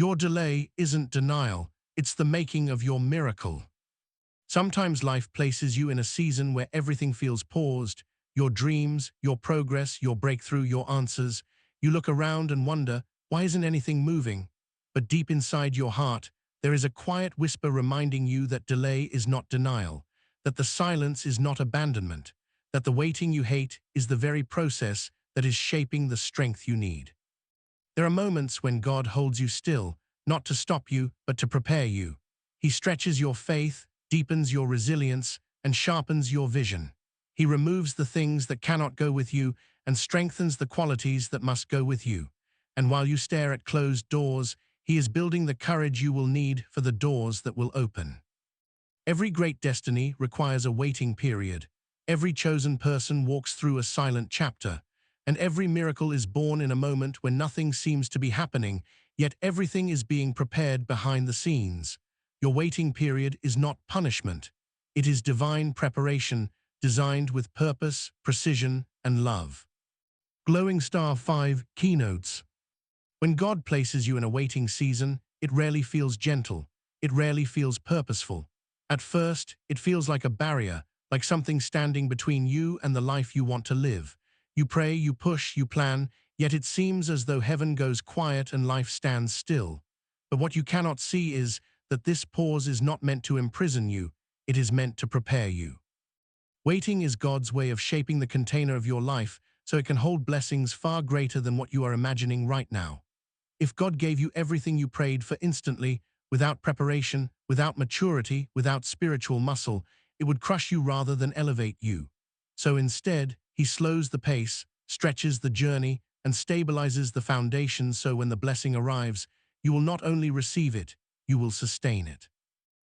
Your delay isn't denial, it's the making of your miracle. Sometimes life places you in a season where everything feels paused, your dreams, your progress, your breakthrough, your answers. You look around and wonder, why isn't anything moving? But deep inside your heart, there is a quiet whisper reminding you that delay is not denial, that the silence is not abandonment, that the waiting you hate is the very process that is shaping the strength you need. There are moments when God holds you still, not to stop you, but to prepare you. He stretches your faith, deepens your resilience, and sharpens your vision. He removes the things that cannot go with you and strengthens the qualities that must go with you. And while you stare at closed doors, He is building the courage you will need for the doors that will open. Every great destiny requires a waiting period. Every chosen person walks through a silent chapter, and every miracle is born in a moment when nothing seems to be happening, yet everything is being prepared behind the scenes. Your waiting period is not punishment. It is divine preparation, designed with purpose, precision, and love. Glowing Star 5 Keynotes. When God places you in a waiting season, it rarely feels gentle. It rarely feels purposeful. At first, it feels like a barrier, like something standing between you and the life you want to live. You pray, you push, you plan, yet it seems as though heaven goes quiet and life stands still. But what you cannot see is that this pause is not meant to imprison you, it is meant to prepare you. Waiting is God's way of shaping the container of your life so it can hold blessings far greater than what you are imagining right now. If God gave you everything you prayed for instantly, without preparation, without maturity, without spiritual muscle, it would crush you rather than elevate you. So instead, He slows the pace, stretches the journey, and stabilizes the foundation so when the blessing arrives, you will not only receive it, you will sustain it.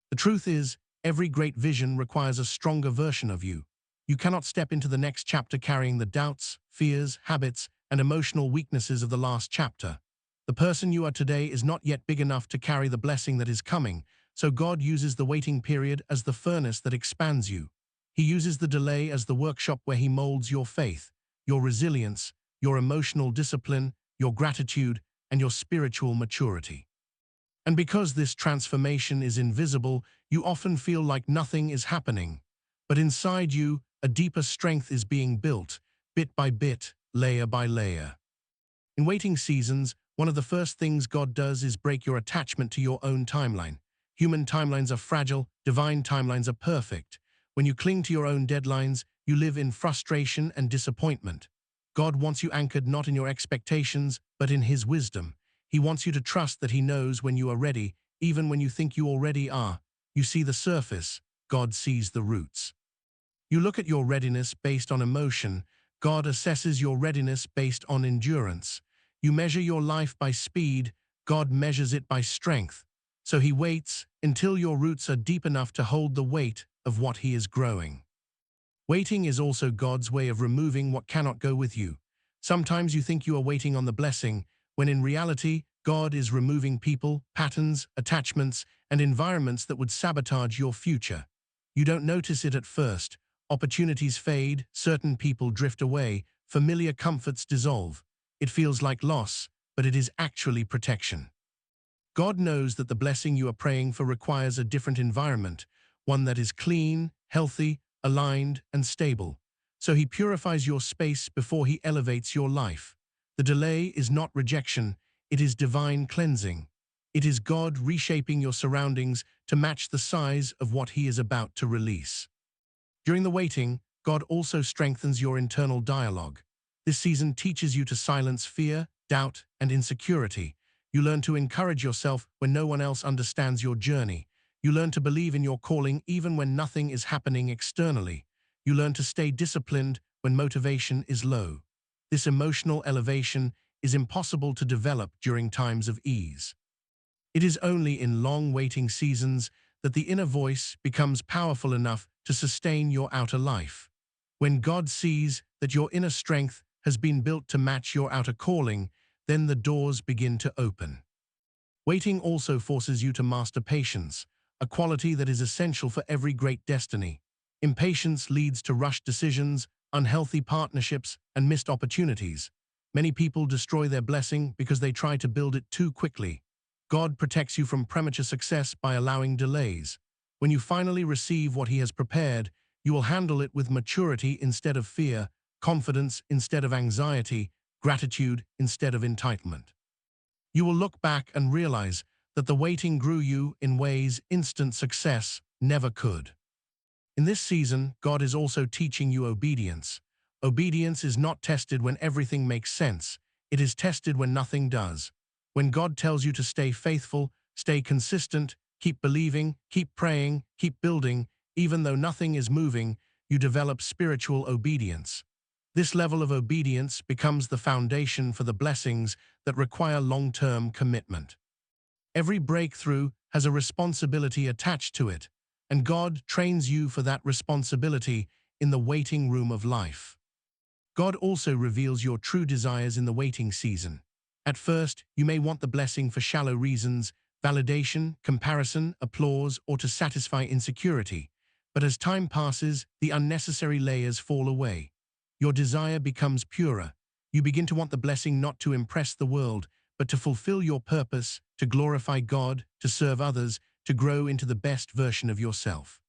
The truth is, every great vision requires a stronger version of you. You cannot step into the next chapter carrying the doubts, fears, habits, and emotional weaknesses of the last chapter. The person you are today is not yet big enough to carry the blessing that is coming, so God uses the waiting period as the furnace that expands you. He uses the delay as the workshop where He molds your faith, your resilience, your emotional discipline, your gratitude, and your spiritual maturity. And because this transformation is invisible, you often feel like nothing is happening. But inside you, a deeper strength is being built, bit by bit, layer by layer. In waiting seasons, one of the first things God does is break your attachment to your own timeline. Human timelines are fragile, divine timelines are perfect. When you cling to your own deadlines, you live in frustration and disappointment. God wants you anchored not in your expectations, but in His wisdom. He wants you to trust that He knows when you are ready, even when you think you already are. You see the surface, God sees the roots. You look at your readiness based on emotion, God assesses your readiness based on endurance. You measure your life by speed, God measures it by strength. So He waits until your roots are deep enough to hold the weight of what He is growing. Waiting is also God's way of removing what cannot go with you. Sometimes you think you are waiting on the blessing, when in reality, God is removing people, patterns, attachments, and environments that would sabotage your future. You don't notice it at first. Opportunities fade, certain people drift away, familiar comforts dissolve. It feels like loss, but it is actually protection. God knows that the blessing you are praying for requires a different environment, one that is clean, healthy, aligned, and stable. So He purifies your space before He elevates your life. The delay is not rejection, it is divine cleansing. It is God reshaping your surroundings to match the size of what He is about to release. During the waiting, God also strengthens your internal dialogue. This season teaches you to silence fear, doubt, and insecurity. You learn to encourage yourself when no one else understands your journey. You learn to believe in your calling even when nothing is happening externally. You learn to stay disciplined when motivation is low. This emotional elevation is impossible to develop during times of ease. It is only in long waiting seasons that the inner voice becomes powerful enough to sustain your outer life. When God sees that your inner strength has been built to match your outer calling, then the doors begin to open. Waiting also forces you to master patience, a quality that is essential for every great destiny. Impatience leads to rushed decisions, unhealthy partnerships, and missed opportunities. Many people destroy their blessing because they try to build it too quickly. God protects you from premature success by allowing delays. When you finally receive what He has prepared, you will handle it with maturity instead of fear, confidence instead of anxiety, gratitude instead of entitlement. You will look back and realize that the waiting grew you in ways instant success never could. In this season, God is also teaching you obedience. Obedience is not tested when everything makes sense. It is tested when nothing does. When God tells you to stay faithful, stay consistent, keep believing, keep praying, keep building, even though nothing is moving, you develop spiritual obedience. This level of obedience becomes the foundation for the blessings that require long-term commitment. Every breakthrough has a responsibility attached to it, and God trains you for that responsibility in the waiting room of life. God also reveals your true desires in the waiting season. At first, you may want the blessing for shallow reasons, validation, comparison, applause, or to satisfy insecurity. But as time passes, the unnecessary layers fall away. Your desire becomes purer. You begin to want the blessing not to impress the world, but to fulfill your purpose, to glorify God, to serve others, to grow into the best version of yourself.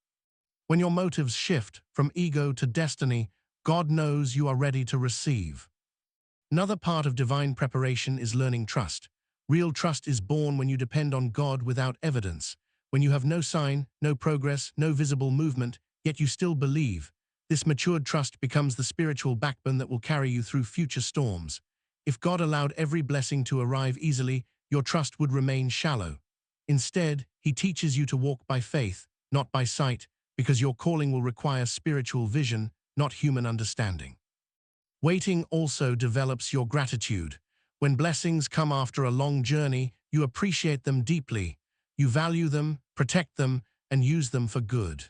When your motives shift from ego to destiny, God knows you are ready to receive. Another part of divine preparation is learning trust. Real trust is born when you depend on God without evidence, when you have no sign, no progress, no visible movement, yet you still believe. This matured trust becomes the spiritual backbone that will carry you through future storms. If God allowed every blessing to arrive easily, your trust would remain shallow. Instead, He teaches you to walk by faith, not by sight, because your calling will require spiritual vision, not human understanding. Waiting also develops your gratitude. When blessings come after a long journey, you appreciate them deeply. You value them, protect them, and use them for good.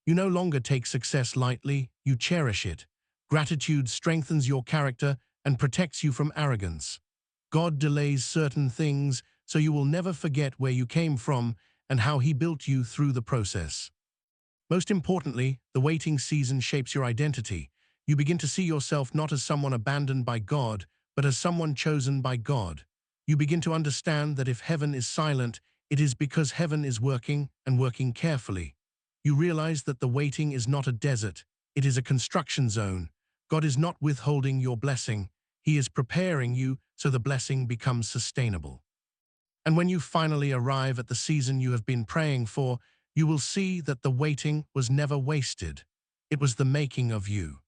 You no longer take success lightly, you cherish it. Gratitude strengthens your character and protects you from arrogance. God delays certain things so you will never forget where you came from and how He built you through the process. Most importantly, the waiting season shapes your identity. You begin to see yourself not as someone abandoned by God, but as someone chosen by God. You begin to understand that if heaven is silent, it is because heaven is working and working carefully. You realize that the waiting is not a desert, it is a construction zone. God is not withholding your blessing. He is preparing you so the blessing becomes sustainable. And when you finally arrive at the season you have been praying for, you will see that the waiting was never wasted. It was the making of you.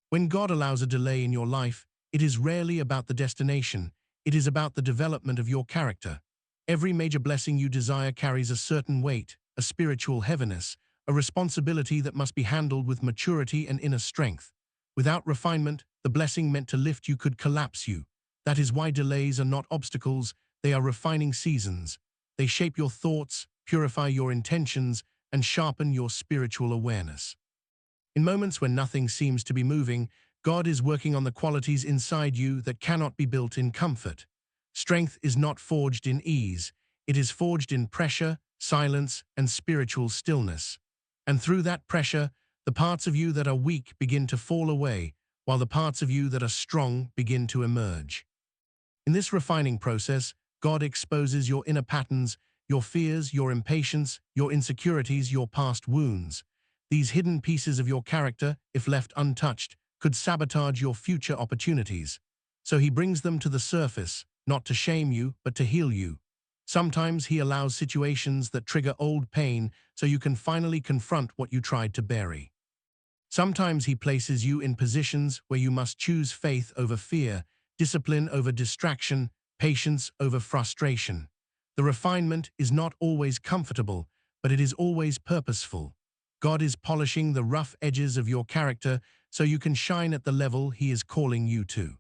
When God allows a delay in your life, it is rarely about the destination. It is about the development of your character. Every major blessing you desire carries a certain weight, a spiritual heaviness, a responsibility that must be handled with maturity and inner strength. Without refinement, the blessing meant to lift you could collapse you. That is why delays are not obstacles, they are refining seasons. They shape your thoughts, purify your intentions, and sharpen your spiritual awareness. In moments when nothing seems to be moving, God is working on the qualities inside you that cannot be built in comfort. Strength is not forged in ease, it is forged in pressure, silence, and spiritual stillness. And through that pressure, the parts of you that are weak begin to fall away, while the parts of you that are strong begin to emerge. In this refining process, God exposes your inner patterns, your fears, your impatience, your insecurities, your past wounds. These hidden pieces of your character, if left untouched, could sabotage your future opportunities. So He brings them to the surface, not to shame you, but to heal you. Sometimes He allows situations that trigger old pain so you can finally confront what you tried to bury. Sometimes He places you in positions where you must choose faith over fear, discipline over distraction, patience over frustration. The refinement is not always comfortable, but it is always purposeful. God is polishing the rough edges of your character so you can shine at the level He is calling you to.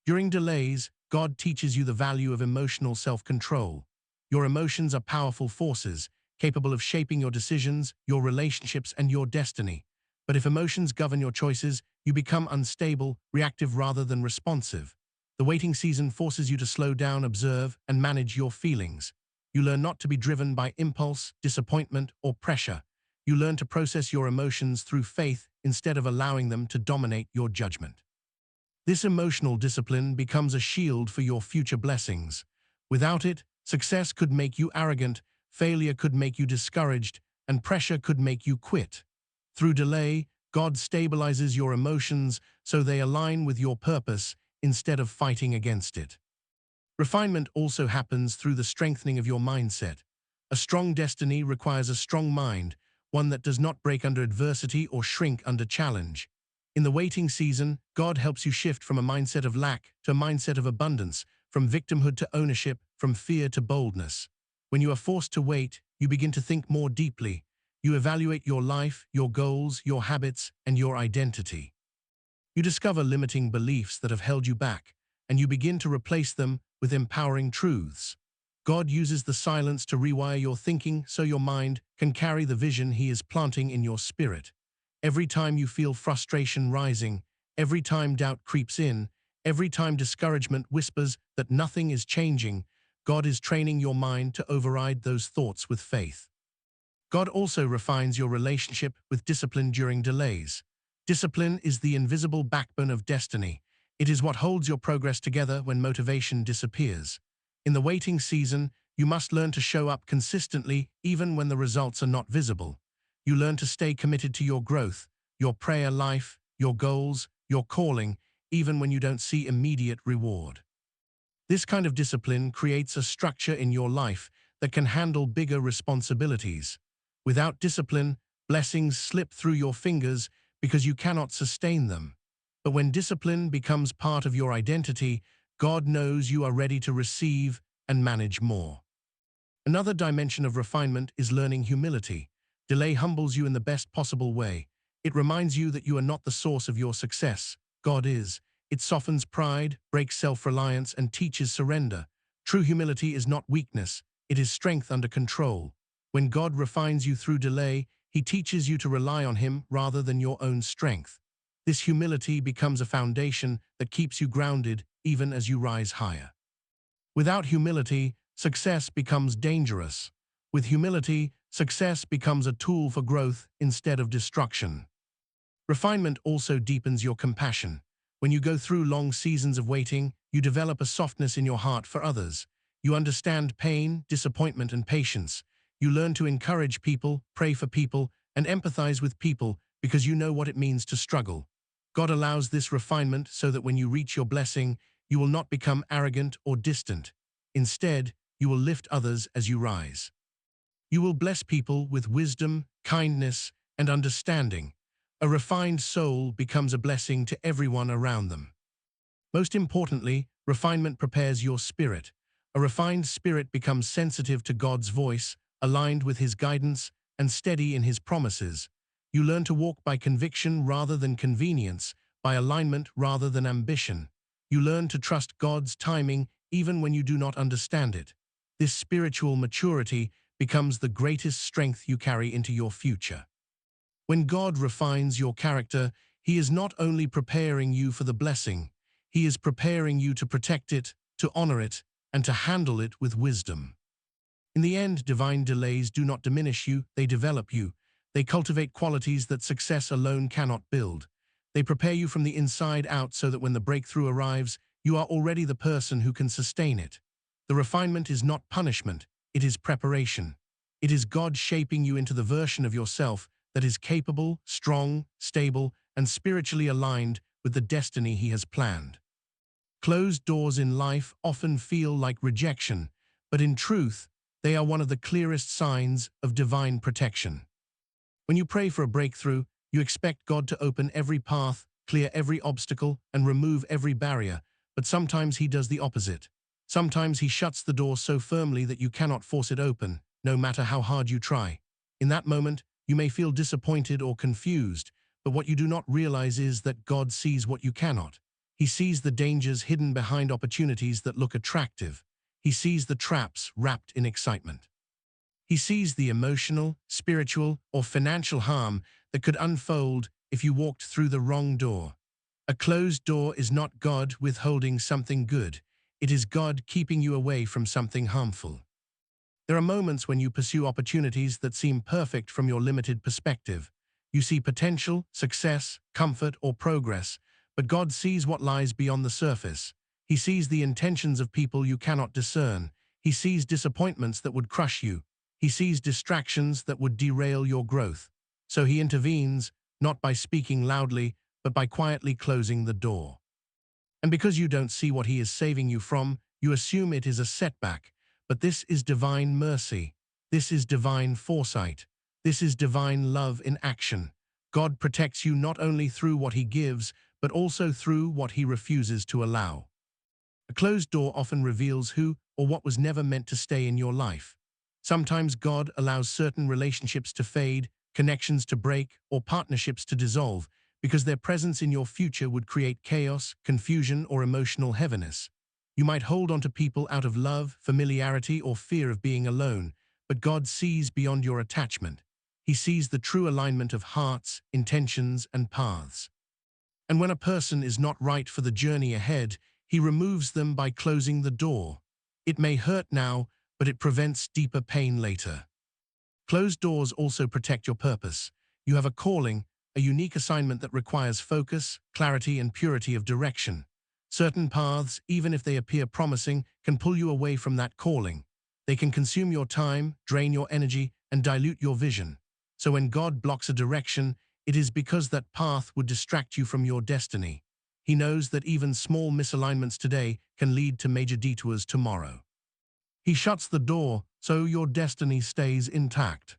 During delays, God teaches you the value of emotional self-control. Your emotions are powerful forces, capable of shaping your decisions, your relationships, and your destiny. But if emotions govern your choices, you become unstable, reactive rather than responsive. The waiting season forces you to slow down, observe, and manage your feelings. You learn not to be driven by impulse, disappointment, or pressure. You learn to process your emotions through faith instead of allowing them to dominate your judgment. This emotional discipline becomes a shield for your future blessings. Without it, Success could make you arrogant, failure could make you discouraged, and pressure could make you quit. Through delay, God stabilizes your emotions so they align with your purpose instead of fighting against it. Refinement also happens through the strengthening of your mindset. A strong destiny requires a strong mind, one that does not break under adversity or shrink under challenge. In the waiting season, God helps you shift from a mindset of lack to a mindset of abundance, from victimhood to ownership, from fear to boldness. When you are forced to wait, you begin to think more deeply. You evaluate your life, your goals, your habits, and your identity. You discover limiting beliefs that have held you back, and you begin to replace them with empowering truths. God uses the silence to rewire your thinking so your mind can carry the vision He is planting in your spirit. Every time you feel frustration rising, every time doubt creeps in, every time discouragement whispers that nothing is changing, God is training your mind to override those thoughts with faith. God also refines your relationship with discipline during delays. Discipline is the invisible backbone of destiny. It is what holds your progress together when motivation disappears. In the waiting season, you must learn to show up consistently even when the results are not visible. You learn to stay committed to your growth, your prayer life, your goals, your calling, even when you don't see immediate reward. This kind of discipline creates a structure in your life that can handle bigger responsibilities. Without discipline, blessings slip through your fingers because you cannot sustain them. But when discipline becomes part of your identity, God knows you are ready to receive and manage more. Another dimension of refinement is learning humility. Delay humbles you in the best possible way. It reminds you that you are not the source of your success. God is. It softens pride, breaks self-reliance, and teaches surrender. True humility is not weakness. It is strength under control. When God refines you through delay, He teaches you to rely on Him rather than your own strength. This humility becomes a foundation that keeps you grounded even as you rise higher. Without humility, success becomes dangerous. With humility, success becomes a tool for growth instead of destruction. Refinement also deepens your compassion. When you go through long seasons of waiting, you develop a softness in your heart for others. You understand pain, disappointment, and patience. You learn to encourage people, pray for people, and empathize with people because you know what it means to struggle. God allows this refinement so that when you reach your blessing, you will not become arrogant or distant. Instead, you will lift others as you rise. You will bless people with wisdom, kindness, and understanding. A refined soul becomes a blessing to everyone around them. Most importantly, refinement prepares your spirit. A refined spirit becomes sensitive to God's voice, aligned with His guidance, and steady in His promises. You learn to walk by conviction rather than convenience, by alignment rather than ambition. You learn to trust God's timing even when you do not understand it. This spiritual maturity becomes the greatest strength you carry into your future. When God refines your character, He is not only preparing you for the blessing, He is preparing you to protect it, to honor it, and to handle it with wisdom. In the end, divine delays do not diminish you, they develop you. They cultivate qualities that success alone cannot build. They prepare you from the inside out so that when the breakthrough arrives, you are already the person who can sustain it. The refinement is not punishment, it is preparation. It is God shaping you into the version of yourself that is capable, strong, stable, and spiritually aligned with the destiny He has planned. Closed doors in life often feel like rejection, but in truth, they are one of the clearest signs of divine protection. When you pray for a breakthrough, you expect God to open every path, clear every obstacle, and remove every barrier, but sometimes He does the opposite. Sometimes He shuts the door so firmly that you cannot force it open, no matter how hard you try. In that moment, you may feel disappointed or confused, but what you do not realize is that God sees what you cannot. He sees the dangers hidden behind opportunities that look attractive. He sees the traps wrapped in excitement. He sees the emotional, spiritual, or financial harm that could unfold if you walked through the wrong door. A closed door is not God withholding something good. It is God keeping you away from something harmful. There are moments when you pursue opportunities that seem perfect from your limited perspective. You see potential, success, comfort, or progress, but God sees what lies beyond the surface. He sees the intentions of people you cannot discern. He sees disappointments that would crush you. He sees distractions that would derail your growth. So he intervenes, not by speaking loudly, but by quietly closing the door. And because you don't see what he is saving you from, you assume it is a setback. But this is divine mercy. This is divine foresight. This is divine love in action. God protects you not only through what he gives, but also through what he refuses to allow. A closed door often reveals who or what was never meant to stay in your life. Sometimes God allows certain relationships to fade, connections to break, or partnerships to dissolve, because their presence in your future would create chaos, confusion, or emotional heaviness. You might hold on to people out of love, familiarity, or fear of being alone, but God sees beyond your attachment. He sees the true alignment of hearts, intentions, and paths. And when a person is not right for the journey ahead, he removes them by closing the door. It may hurt now, but it prevents deeper pain later. Closed doors also protect your purpose. You have a calling, a unique assignment that requires focus, clarity, and purity of direction. Certain paths, even if they appear promising, can pull you away from that calling. They can consume your time, drain your energy, and dilute your vision. So when God blocks a direction, it is because that path would distract you from your destiny. He knows that even small misalignments today can lead to major detours tomorrow. He shuts the door so your destiny stays intact.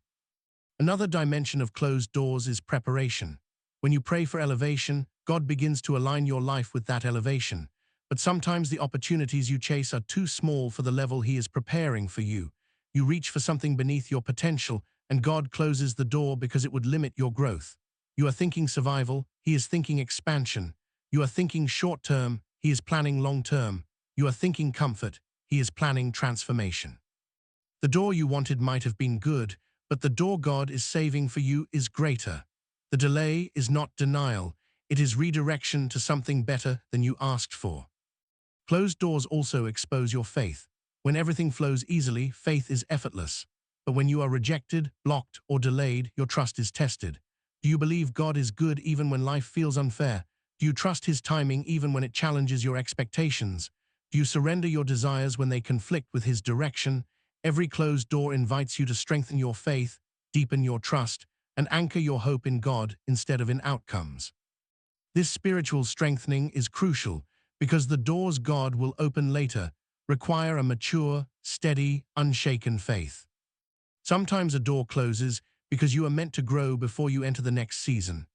Another dimension of closed doors is preparation. When you pray for elevation, God begins to align your life with that elevation. But sometimes the opportunities you chase are too small for the level he is preparing for you. You reach for something beneath your potential, and God closes the door because it would limit your growth. You are thinking survival, he is thinking expansion. You are thinking short-term, he is planning long-term. You are thinking comfort, he is planning transformation. The door you wanted might have been good, but the door God is saving for you is greater. The delay is not denial, it is redirection to something better than you asked for. Closed doors also expose your faith. When everything flows easily, faith is effortless. But when you are rejected, blocked, or delayed, your trust is tested. Do you believe God is good even when life feels unfair? Do you trust his timing even when it challenges your expectations? Do you surrender your desires when they conflict with his direction? Every closed door invites you to strengthen your faith, deepen your trust, and anchor your hope in God instead of in outcomes. This spiritual strengthening is crucial because the doors God will open later require a mature, steady, unshaken faith. Sometimes a door closes because you are meant to grow before you enter the next season.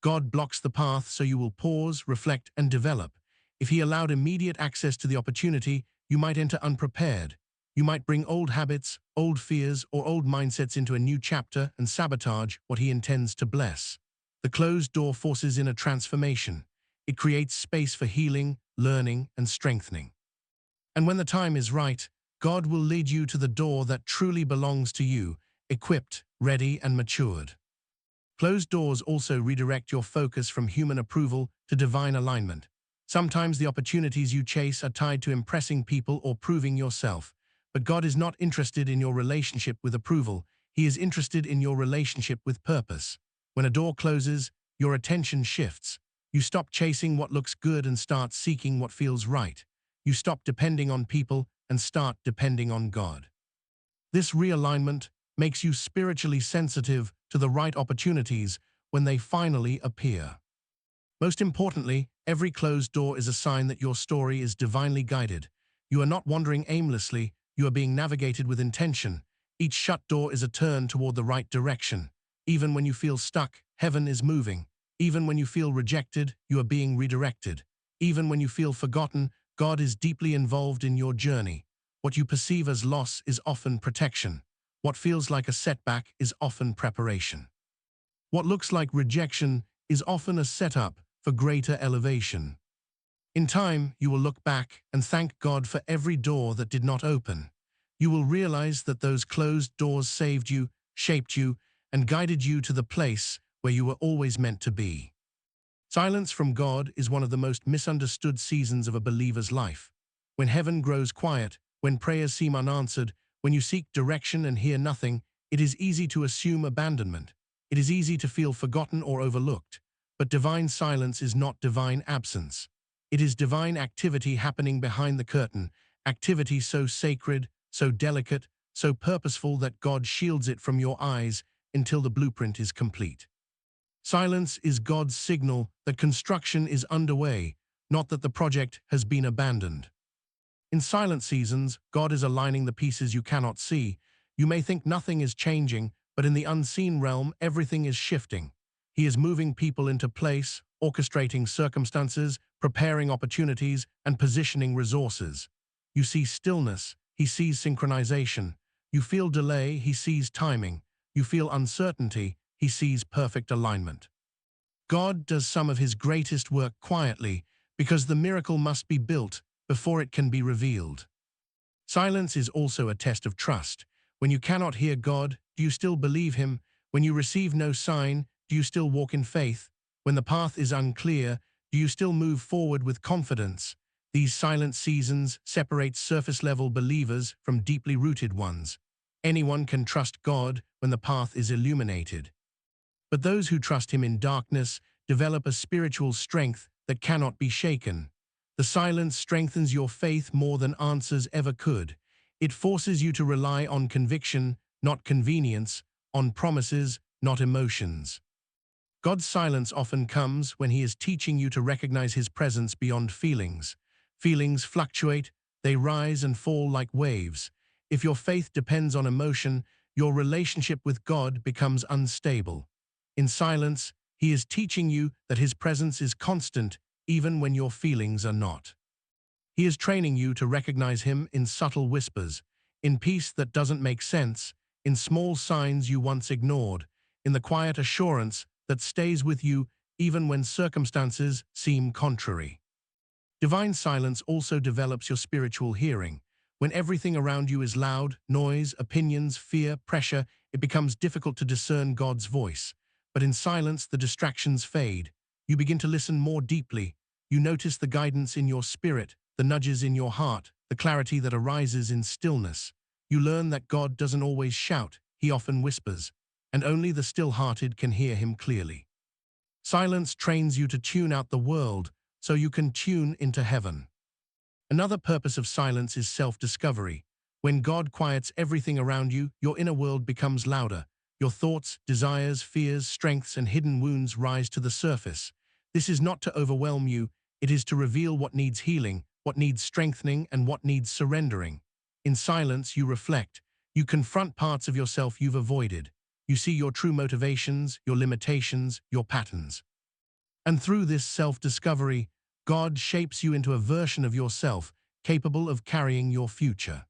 God blocks the path so you will pause, reflect, and develop. If he allowed immediate access to the opportunity, you might enter unprepared. You might bring old habits, old fears, or old mindsets into a new chapter and sabotage what he intends to bless. The closed door forces in a transformation. It creates space for healing, learning, and strengthening. And when the time is right, God will lead you to the door that truly belongs to you, equipped, ready, and matured. Closed doors also redirect your focus from human approval to divine alignment. Sometimes the opportunities you chase are tied to impressing people or proving yourself. But God is not interested in your relationship with approval. He is interested in your relationship with purpose. When a door closes, your attention shifts. You stop chasing what looks good and start seeking what feels right. You stop depending on people and start depending on God. This realignment makes you spiritually sensitive to the right opportunities when they finally appear. Most importantly, every closed door is a sign that your story is divinely guided. You are not wandering aimlessly, you are being navigated with intention. Each shut door is a turn toward the right direction. Even when you feel stuck, heaven is moving. Even when you feel rejected, you are being redirected. Even when you feel forgotten, God is deeply involved in your journey. What you perceive as loss is often protection. What feels like a setback is often preparation. What looks like rejection is often a setup for greater elevation. In time, you will look back and thank God for every door that did not open. You will realize that those closed doors saved you, shaped you, and guided you to the place where you were always meant to be. Silence from God is one of the most misunderstood seasons of a believer's life. When heaven grows quiet, when prayers seem unanswered, when you seek direction and hear nothing, it is easy to assume abandonment. It is easy to feel forgotten or overlooked. But divine silence is not divine absence. It is divine activity happening behind the curtain, activity so sacred, so delicate, so purposeful that God shields it from your eyes until the blueprint is complete. Silence is God's signal that construction is underway, not that the project has been abandoned. In silent seasons, God is aligning the pieces you cannot see. You may think nothing is changing, but in the unseen realm, everything is shifting. He is moving people into place, orchestrating circumstances, preparing opportunities, and positioning resources. You see stillness, he sees synchronization. You feel delay, he sees timing. You feel uncertainty, he sees perfect alignment. God does some of his greatest work quietly because the miracle must be built before it can be revealed. Silence is also a test of trust. When you cannot hear God, do you still believe him? When you receive no sign, do you still walk in faith? When the path is unclear, do you still move forward with confidence? These silent seasons separate surface-level believers from deeply rooted ones. Anyone can trust God when the path is illuminated. But those who trust him in darkness develop a spiritual strength that cannot be shaken. The silence strengthens your faith more than answers ever could. It forces you to rely on conviction, not convenience, on promises, not emotions. God's silence often comes when he is teaching you to recognize his presence beyond feelings. Feelings fluctuate, they rise and fall like waves. If your faith depends on emotion, your relationship with God becomes unstable. In silence, he is teaching you that his presence is constant, even when your feelings are not. He is training you to recognize him in subtle whispers, in peace that doesn't make sense, in small signs you once ignored, in the quiet assurance that stays with you even when circumstances seem contrary. Divine silence also develops your spiritual hearing. When everything around you is loud, noise, opinions, fear, pressure, it becomes difficult to discern God's voice. But in silence, the distractions fade. You begin to listen more deeply. You notice the guidance in your spirit, the nudges in your heart, the clarity that arises in stillness. You learn that God doesn't always shout, he often whispers, and only the still-hearted can hear him clearly. Silence trains you to tune out the world so you can tune into heaven. Another purpose of silence is self-discovery. When God quiets everything around you, your inner world becomes louder. Your thoughts, desires, fears, strengths, and hidden wounds rise to the surface. This is not to overwhelm you, it is to reveal what needs healing, what needs strengthening, and what needs surrendering. In silence, you reflect. You confront parts of yourself you've avoided. You see your true motivations, your limitations, your patterns. And through this self-discovery, God shapes you into a version of yourself capable of carrying your future.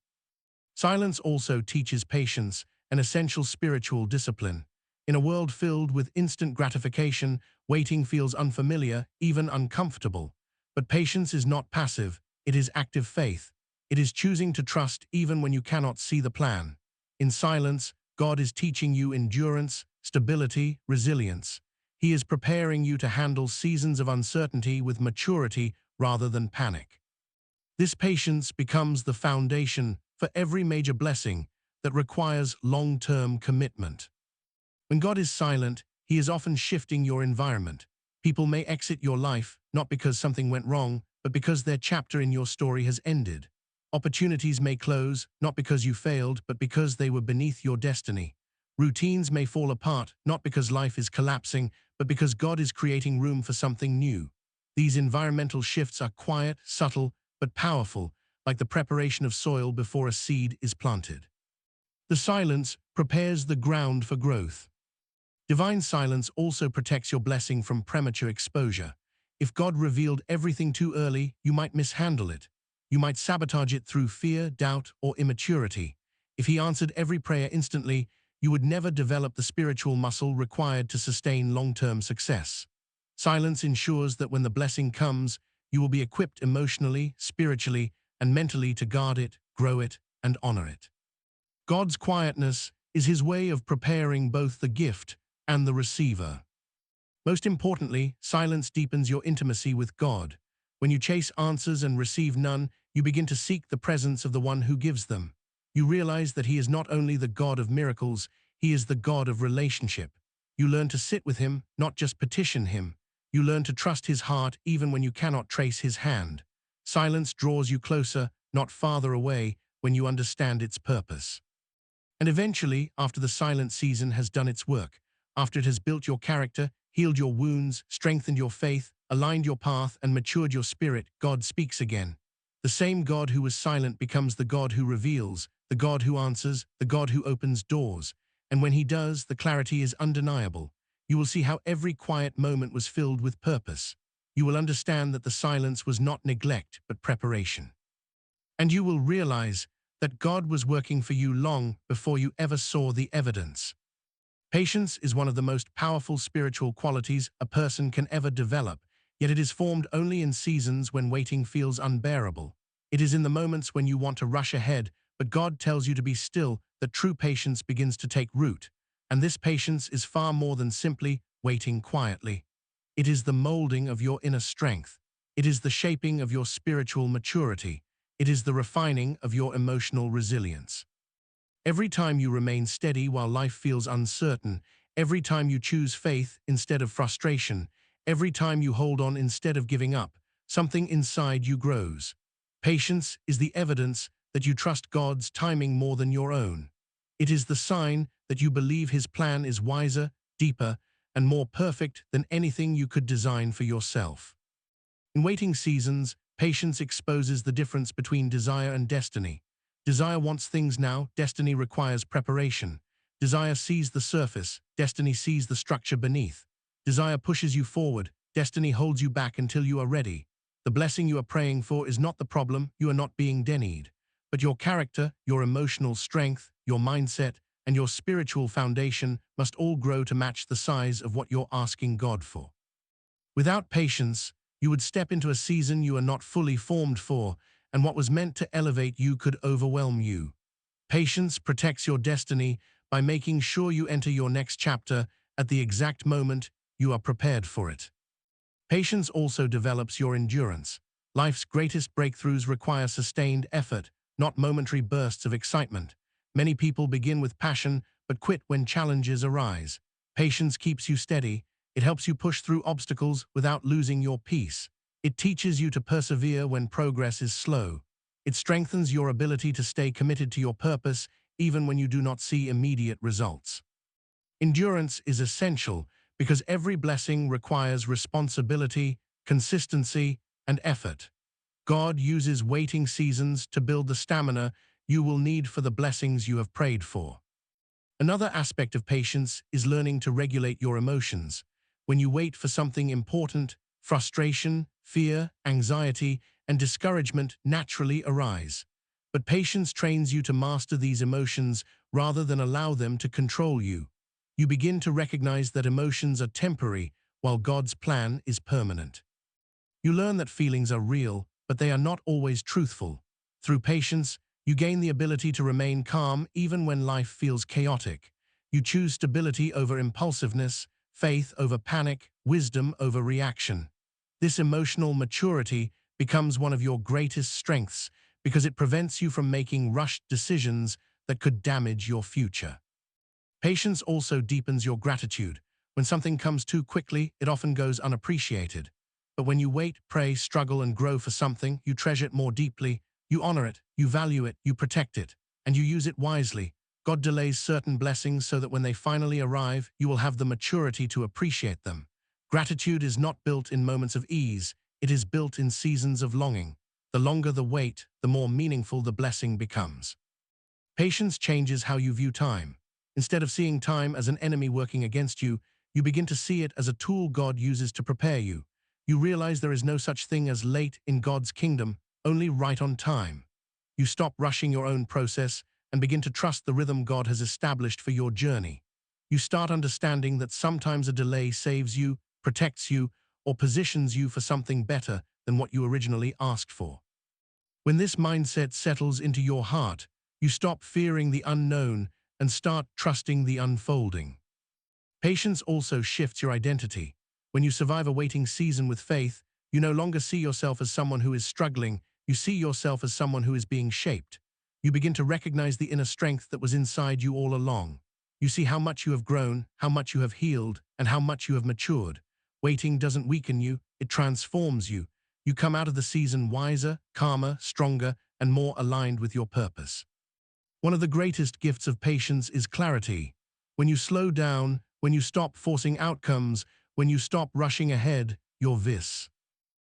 Silence also teaches patience, an essential spiritual discipline. In a world filled with instant gratification, waiting feels unfamiliar, even uncomfortable. But patience is not passive, it is active faith. It is choosing to trust even when you cannot see the plan. In silence, God is teaching you endurance, stability, resilience. He is preparing you to handle seasons of uncertainty with maturity rather than panic. This patience becomes the foundation for every major blessing that requires long-term commitment. When God is silent, he is often shifting your environment. People may exit your life, not because something went wrong, but because their chapter in your story has ended. Opportunities may close, not because you failed, but because they were beneath your destiny. Routines may fall apart, not because life is collapsing, but because God is creating room for something new. These environmental shifts are quiet, subtle, but powerful, like the preparation of soil before a seed is planted. The silence prepares the ground for growth. Divine silence also protects your blessing from premature exposure. If God revealed everything too early, you might mishandle it. You might sabotage it through fear, doubt, or immaturity. If he answered every prayer instantly, you would never develop the spiritual muscle required to sustain long-term success. Silence ensures that when the blessing comes, you will be equipped emotionally, spiritually, and mentally to guard it, grow it, and honor it. God's quietness is his way of preparing both the gift and the receiver. Most importantly, silence deepens your intimacy with God. When you chase answers and receive none, you begin to seek the presence of the one who gives them. You realize that he is not only the God of miracles, he is the God of relationship. You learn to sit with him, not just petition him. You learn to trust his heart even when you cannot trace his hand. Silence draws you closer, not farther away, when you understand its purpose. And eventually, after the silent season has done its work, after it has built your character, healed your wounds, strengthened your faith, aligned your path, and matured your spirit, God speaks again. The same God who was silent becomes the God who reveals, the God who answers, the God who opens doors. And when he does, the clarity is undeniable. You will see how every quiet moment was filled with purpose. You will understand that the silence was not neglect, but preparation. And you will realize that God was working for you long before you ever saw the evidence. Patience is one of the most powerful spiritual qualities a person can ever develop, yet it is formed only in seasons when waiting feels unbearable. It is in the moments when you want to rush ahead, but God tells you to be still, that true patience begins to take root. And this patience is far more than simply waiting quietly. It is the molding of your inner strength. It is the shaping of your spiritual maturity. It is the refining of your emotional resilience. Every time you remain steady while life feels uncertain, every time you choose faith instead of frustration, every time you hold on instead of giving up, something inside you grows. Patience is the evidence that you trust God's timing more than your own. It is the sign that you believe His plan is wiser, deeper, and more perfect than anything you could design for yourself. In waiting seasons, patience exposes the difference between desire and destiny. Desire wants things now, destiny requires preparation. Desire sees the surface, destiny sees the structure beneath. Desire pushes you forward, destiny holds you back until you are ready. The blessing you are praying for is not the problem, you are not being denied. But your character, your emotional strength, your mindset, and your spiritual foundation must all grow to match the size of what you're asking God for. Without patience, you would step into a season you are not fully formed for, and what was meant to elevate you could overwhelm you. Patience protects your destiny by making sure you enter your next chapter at the exact moment you are prepared for it. Patience also develops your endurance. Life's greatest breakthroughs require sustained effort, not momentary bursts of excitement. Many people begin with passion but quit when challenges arise. Patience keeps you steady. It helps you push through obstacles without losing your peace. It teaches you to persevere when progress is slow. It strengthens your ability to stay committed to your purpose even when you do not see immediate results. Endurance is essential because every blessing requires responsibility, consistency, and effort. God uses waiting seasons to build the stamina you will need for the blessings you have prayed for. Another aspect of patience is learning to regulate your emotions. When you wait for something important, frustration, fear, anxiety, and discouragement naturally arise. But patience trains you to master these emotions rather than allow them to control you. You begin to recognize that emotions are temporary while God's plan is permanent. You learn that feelings are real, but they are not always truthful. Through patience, you gain the ability to remain calm even when life feels chaotic. You choose stability over impulsiveness, faith over panic, wisdom over reaction. This emotional maturity becomes one of your greatest strengths because it prevents you from making rushed decisions that could damage your future. Patience also deepens your gratitude. When something comes too quickly, it often goes unappreciated. But when you wait, pray, struggle, and grow for something, you treasure it more deeply, you honor it, you value it, you protect it, and you use it wisely. God delays certain blessings so that when they finally arrive, you will have the maturity to appreciate them. Gratitude is not built in moments of ease, it is built in seasons of longing. The longer the wait, the more meaningful the blessing becomes. Patience changes how you view time. Instead of seeing time as an enemy working against you, you begin to see it as a tool God uses to prepare you. You realize there is no such thing as late in God's kingdom, only right on time. You stop rushing your own process and begin to trust the rhythm God has established for your journey. You start understanding that sometimes a delay saves you, protects you, or positions you for something better than what you originally asked for. When this mindset settles into your heart, you stop fearing the unknown and start trusting the unfolding. Patience also shifts your identity. When you survive a waiting season with faith, you no longer see yourself as someone who is struggling, you see yourself as someone who is being shaped. You begin to recognize the inner strength that was inside you all along. You see how much you have grown, how much you have healed, and how much you have matured. Waiting doesn't weaken you, it transforms you. You come out of the season wiser, calmer, stronger, and more aligned with your purpose. One of the greatest gifts of patience is clarity. When you slow down, when you stop forcing outcomes, when you stop rushing ahead, you're this.